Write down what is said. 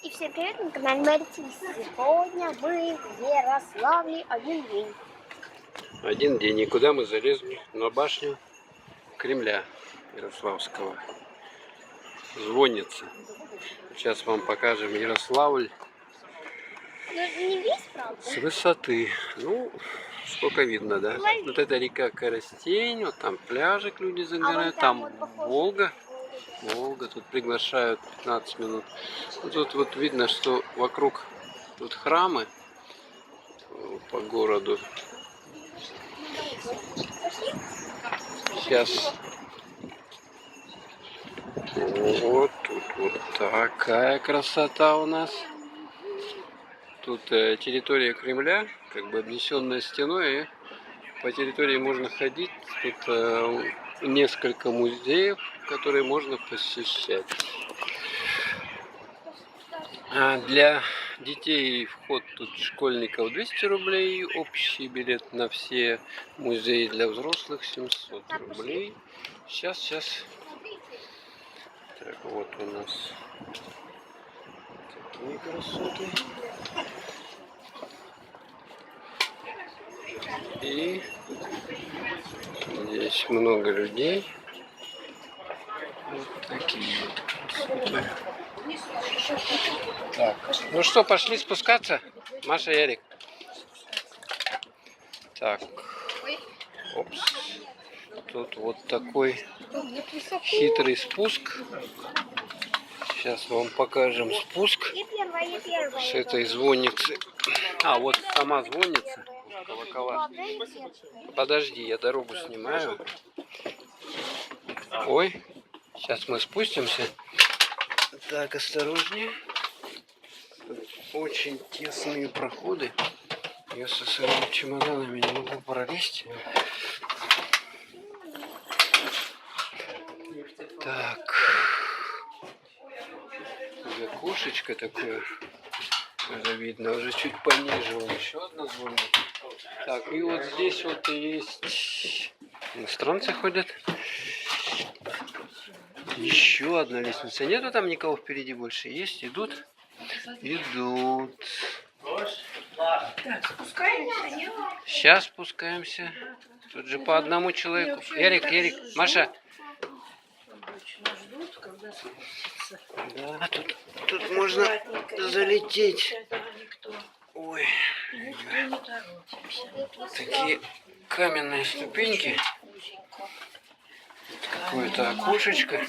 И всем привет, на канале Мэрити. Сегодня мы в Ярославле один день. Один день. И куда мы залезли? На башню Кремля Ярославского. Звонница. Сейчас вам покажем Ярославль. Но не весь, правда? С высоты. Ну, сколько видно, да? Вот это река Коростень, вот там пляжик люди загорают, там Волга. Волга, тут приглашают 15 минут. Тут вот видно, что вокруг тут храмы по городу. Сейчас вот тут вот такая красота у нас. Тут территория Кремля, как бы обнесенная стеной, и по территории можно ходить. Тут несколько музеев, которые можно посещать. Для детей вход тут школьников 200 рублей, общий билет на все музеи для взрослых 700 рублей. Сейчас. Так, вот у нас такие красоты. И здесь много людей. Вот такие вот красоты. Так, ну что, пошли спускаться? Маша и Эрик. Так, опс. Тут вот такой хитрый спуск. Сейчас вам покажем спуск с этой звонницы. А, вот сама звонница. Колокола. Подожди, я дорогу снимаю. Ой, сейчас мы спустимся. Так, осторожнее. Очень тесные проходы. Я со своими чемоданами не могу пролезть. Так. Окошечко такое. Уже видно, уже чуть пониже. Вон еще одна звонка. Так, и вот здесь вот есть иностранцы ходят. Еще одна лестница. Нету там никого впереди больше? Есть? Идут? Идут. Сейчас спускаемся. Тут же по одному человеку. Эрик, Маша. Да, тут можно залететь. Ой. Такие каменные ступеньки. Какое-то окошечко.